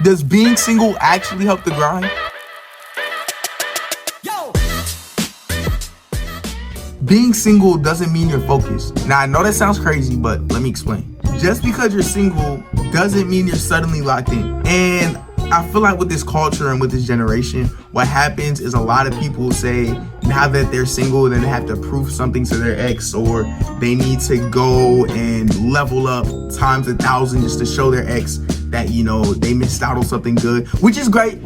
Does being single actually help the grind? Being single doesn't mean you're focused. Now, I know that sounds crazy, but let me explain. Just because you're single doesn't mean you're suddenly locked in. And I feel like with this culture and with this generation, what happens is a lot of people say now that they're single, then they have to prove something to their ex, or they need to go and level up times 1,000 just to show their ex that, you know, they missed out on something good, which is great.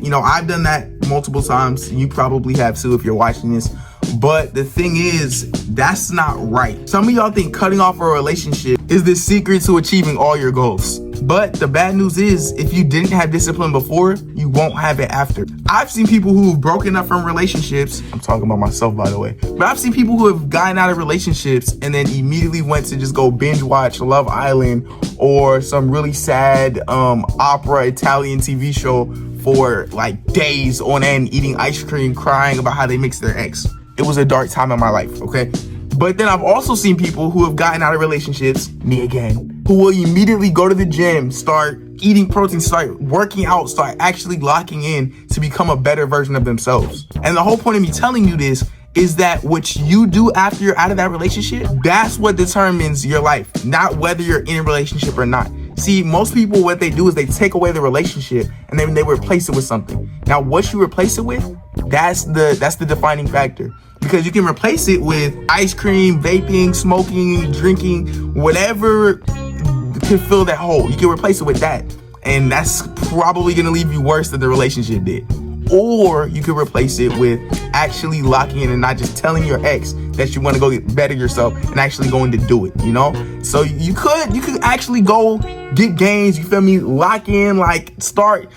You know, I've done that multiple times. You probably have too if you're watching this. But the thing is, that's not right. Some of y'all think cutting off a relationship is the secret to achieving all your goals. But the bad news is, if you didn't have discipline before, you won't have it after. I've seen people who've broken up from relationships. I'm talking about myself, by the way. But I've seen people who have gotten out of relationships and then immediately went to just go binge watch Love Island or some really sad opera Italian TV show for like days on end, eating ice cream, crying about how they mixed their ex. It was a dark time in my life, okay? But then I've also seen people who have gotten out of relationships, me again, who will immediately go to the gym, start eating protein, start working out, start actually locking in to become a better version of themselves. And the whole point of me telling you this is that what you do after you're out of that relationship, that's what determines your life, not whether you're in a relationship or not. See, most people, what they do is they take away the relationship and then they replace it with something. Now, what you replace it with, that's the defining factor. Because you can replace it with ice cream, vaping, smoking, drinking, whatever can fill that hole. You can replace it with that. And that's probably going to leave you worse than the relationship did. Or you could replace it with actually locking in and not just telling your ex that you want to go get better yourself and actually going to do it, you know? So you could actually go get gains, you feel me? Lock in, like start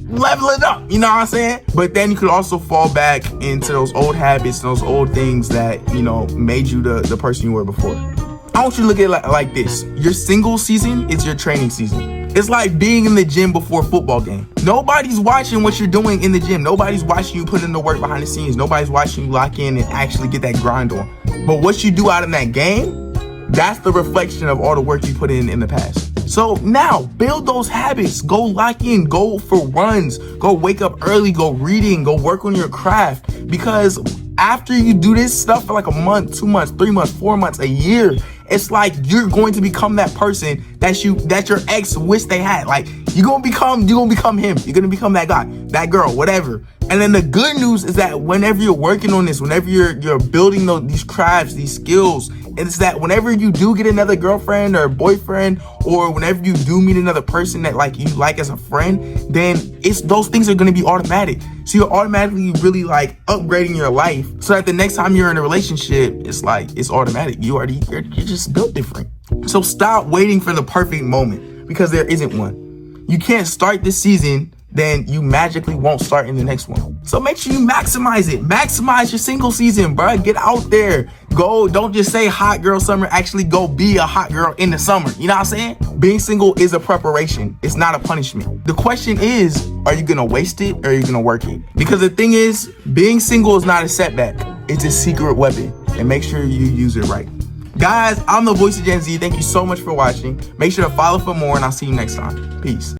level it up, you know what I'm saying? But then you could also fall back into those old habits, those old things that, you know, made you the person you were before. I want you to look at it like this. Your single season is your training season. It's like being in the gym before a football game. Nobody's watching what you're doing in the gym. Nobody's watching you put in the work behind the scenes. Nobody's watching you lock in and actually get that grind on. But what you do out in that game, that's the reflection of all the work you put in the past. So now build those habits, go lock in, go for runs, go wake up early, go reading, go work on your craft. Because after you do this stuff for like a month, 2 months, 3 months, 4 months, a year, it's like you're going to become that person that your ex wish they had. Like you're gonna become him. You're gonna become that guy, that girl, whatever. And then the good news is that whenever you're working on this, whenever you're building these crafts, these skills, it's that whenever you do get another girlfriend or boyfriend, or whenever you do meet another person that like you like as a friend, then it's those things are gonna be automatic. So you're automatically really like upgrading your life. So that the next time you're in a relationship, it's like it's automatic. You're just built different. So stop waiting for the perfect moment, because there isn't one. You can't start this season, then you magically won't start in the next one. So make sure you maximize it. Maximize your single season, bro. Get out there. Go, don't just say hot girl summer. Actually go be a hot girl in the summer. You know what I'm saying? Being single is a preparation. It's not a punishment. The question is, are you gonna waste it or are you gonna work it? Because the thing is, being single is not a setback. It's a secret weapon. And make sure you use it right. Guys, I'm the voice of Gen Z. Thank you so much for watching. Make sure to follow for more and I'll see you next time. Peace.